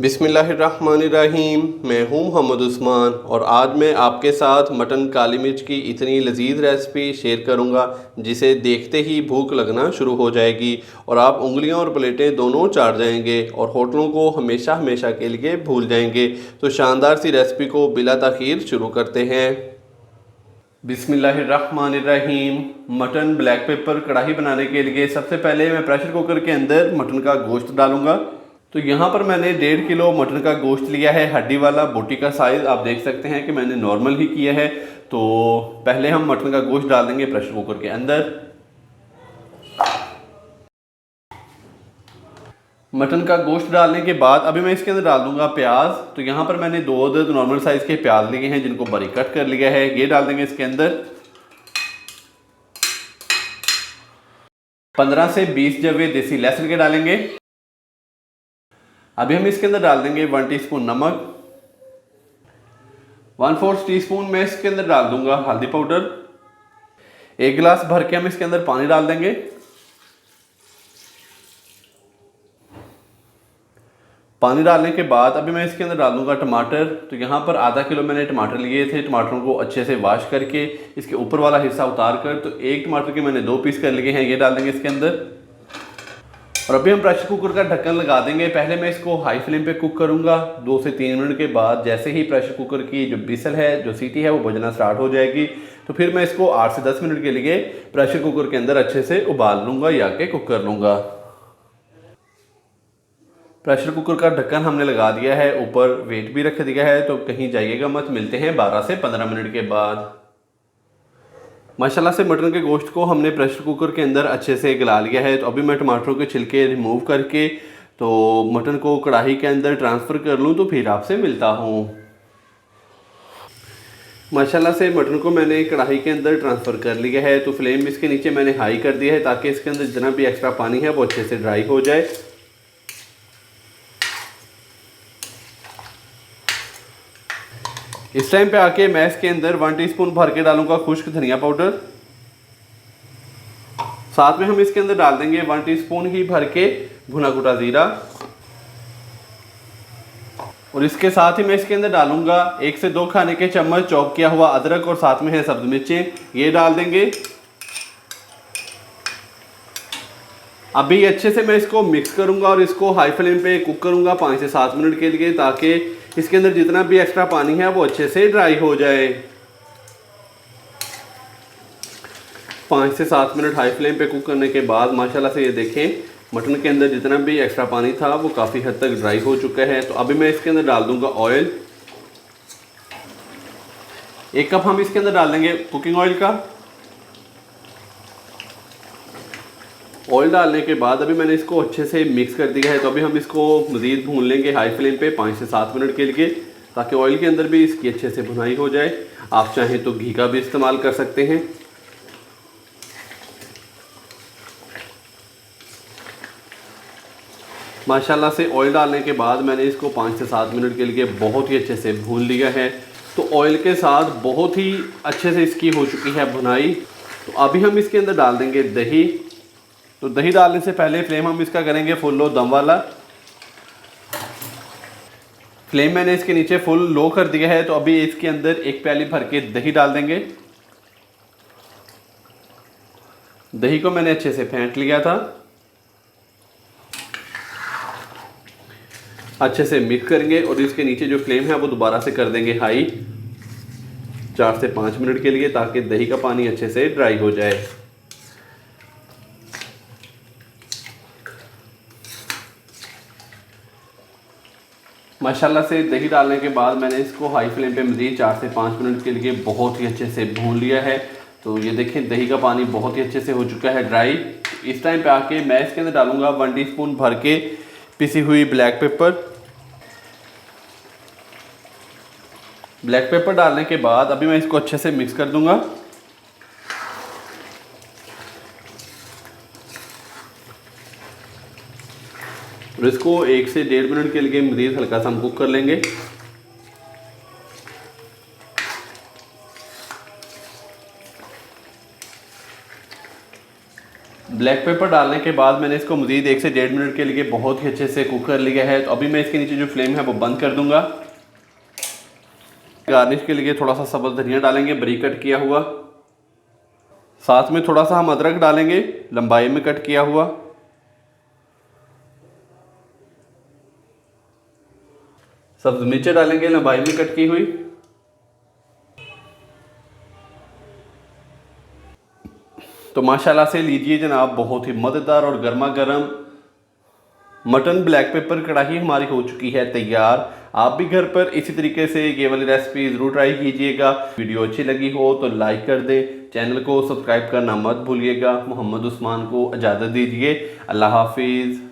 बिस्मिल्लाहिर्रहमानिर्रहीम। मैं हूं मोहम्मद उस्मान और आज मैं आपके साथ मटन काली मिर्च की इतनी लजीज रेसिपी शेयर करूंगा जिसे देखते ही भूख लगना शुरू हो जाएगी और आप उंगलियां और प्लेटें दोनों चाट जाएंगे और होटलों को हमेशा हमेशा के लिए भूल जाएंगे। तो शानदार सी रेसिपी को बिला ताखीर शुरू करते हैं। बिस्मिल्लाहिर्रहमानिर्रहीम। मटन ब्लैक पेपर कढ़ाई बनाने के लिए सबसे पहले मैं प्रेशर कुकर के अंदर मटन का गोश्त डालूंगा। तो यहाँ पर मैंने 1.5 किलो मटन का गोश्त लिया है, हड्डी वाला। बोटी का साइज़ आप देख सकते हैं कि मैंने नॉर्मल ही किया है। तो पहले हम मटन का गोश्त डाल देंगे प्रेशर कुकर के अंदर। मटन का गोश्त डालने के बाद अभी मैं इसके अंदर डाल दूंगा प्याज। तो यहाँ पर मैंने 2 अदद नॉर्मल साइज़ के प्याज लिए हैं जिनको बारीक कट कर लिया है, ये डाल देंगे इसके अंदर। 15 से 20 जवे देसी लहसुन के डालेंगे। अभी हम इसके अंदर डाल देंगे 1 टीस्पून नमक, 1/4 टीस्पून मैं इसके अंदर डाल दूंगा हल्दी पाउडर। 1 गिलास भर के हम इसके अंदर पानी डाल देंगे। पानी डालने के बाद अभी मैं इसके अंदर डाल दूंगा टमाटर। तो यहाँ पर आधा किलो मैंने टमाटर लिए थे। टमाटरों को अच्छे से वॉश करके इसके ऊपर वाला हिस्सा उतार कर, तो एक टमाटर के मैंने 2 पीस कर लिए हैं, ये डाल देंगे इसके अंदर। और अभी हम प्रेशर कुकर का ढक्कन लगा देंगे। पहले मैं इसको हाई फ्लेम पे कुक करूंगा। 2 से 3 मिनट के बाद जैसे ही प्रेशर कुकर की जो बिसल है, जो सीटी है, वो बजना स्टार्ट हो जाएगी, तो फिर मैं इसको 8 से 10 मिनट के लिए प्रेशर कुकर के अंदर अच्छे से उबाल लूँगा या के कुक कर लूँगा। प्रेशर कुकर का ढक्कन हमने लगा दिया है, ऊपर वेट भी रख दिया है, तो कहीं जाइएगा मत। मिलते हैं 12 से 15 मिनट के बाद। माशाल्लाह से मटन के गोश्त को हमने प्रेशर कुकर के अंदर अच्छे से गला लिया है। तो अभी मैं टमाटरों के छिलके रिमूव करके तो मटन को कढ़ाई के अंदर ट्रांसफ़र कर लूँ, तो फिर आपसे मिलता हूँ। माशाल्लाह से मटन को मैंने कढ़ाई के अंदर ट्रांसफ़र कर लिया है। तो फ्लेम इसके नीचे मैंने हाई कर दिया है ताकि इसके अंदर जितना भी एक्स्ट्रा पानी है वो अच्छे से ड्राई हो जाए। इस टाइम पे आके मैं इसके अंदर 1 टीस्पून भर के डालूंगा खुश्क धनिया पाउडर। साथ में हम इसके अंदर डाल देंगे 1 टीस्पून ही भर के भुना कुटा जीरा। और इसके साथ ही मैं इसके अंदर डालूंगा 1 से 2 खाने के चम्मच चॉप किया हुआ अदरक और साथ में है सब्ज मिर्चें, ये डाल देंगे। अभी अच्छे से मैं इसको मिक्स करूंगा और इसको हाई फ्लेम पे कुक करूंगा 5 से 7 मिनट के लिए, ताकि इसके अंदर जितना भी एक्स्ट्रा पानी है वो अच्छे से ड्राई हो जाए। 5 से 7 मिनट हाई फ्लेम पे कुक करने के बाद माशाल्लाह से ये देखें मटन के अंदर जितना भी एक्स्ट्रा पानी था वो काफ़ी हद तक ड्राई हो चुका है। तो अभी मैं इसके अंदर डाल दूंगा ऑयल। 1 कप हम इसके अंदर डाल देंगे कुकिंग ऑयल का। ऑयल डालने के बाद अभी मैंने इसको अच्छे से मिक्स कर दिया है। तो अभी हम इसको मज़ीद भून लेंगे हाई फ्लेम पे 5 से 7 मिनट के लिए, ताकि ऑयल के अंदर भी इसकी अच्छे से भुनाई हो जाए। आप चाहें तो घी का भी इस्तेमाल कर सकते हैं। माशाल्लाह से ऑयल डालने के बाद मैंने इसको 5 से 7 मिनट के लिए बहुत ही अच्छे से भून लिया है। तो ऑयल के साथ बहुत ही अच्छे से इसकी हो चुकी है भुनाई। तो अभी हम इसके अंदर डाल देंगे दही। तो दही डालने से पहले फ्लेम हम इसका करेंगे फुल लो दम वाला। फ्लेम मैंने इसके नीचे फुल लो कर दिया है। तो अभी इसके अंदर 1 प्याली भर के दही डाल देंगे। दही को मैंने अच्छे से फेंट लिया था। अच्छे से मिक्स करेंगे और इसके नीचे जो फ्लेम है वो दोबारा से कर देंगे हाई 4 से 5 मिनट के लिए, ताकि दही का पानी अच्छे से ड्राई हो जाए। माशाल्लाह से दही डालने के बाद मैंने इसको हाई फ्लेम पे मज़ीद 4 से 5 मिनट के लिए बहुत ही अच्छे से भून लिया है। तो ये देखें दही का पानी बहुत ही अच्छे से हो चुका है ड्राई। इस टाइम पे आके मैं इसके अंदर डालूंगा 1 टीस्पून भर के पिसी हुई ब्लैक पेपर। ब्लैक पेपर डालने के बाद अभी मैं इसको अच्छे से मिक्स कर दूंगा। और इसको 1 से 1.5 मिनट के लिए मज़ीद हल्का सा हम कुक कर लेंगे। ब्लैक पेपर डालने के बाद मैंने इसको मज़ीद 1 से 1.5 मिनट के लिए बहुत ही अच्छे से कुक कर लिया है। तो अभी मैं इसके नीचे जो फ्लेम है वो बंद कर दूंगा। गार्निश के लिए थोड़ा सा सब्ज़ धनिया डालेंगे बारीक कट किया हुआ। साथ में थोड़ा सा हम अदरक डालेंगे लंबाई में कट किया हुआ। सब्ज़ मिर्च डालेंगे लंबाई में कट की हुई। तो माशाल्लाह से लीजिए जनाब, बहुत ही मज़ेदार और गर्मा गर्म मटन ब्लैक पेपर कढ़ाई हमारी हो चुकी है तैयार। आप भी घर पर इसी तरीके से ये वाली रेसिपी ज़रूर ट्राई कीजिएगा। वीडियो अच्छी लगी हो तो लाइक कर दें, चैनल को सब्सक्राइब करना मत भूलिएगा। मोहम्मद उस्मान को इजाज़त दीजिए। अल्लाह हाफिज़।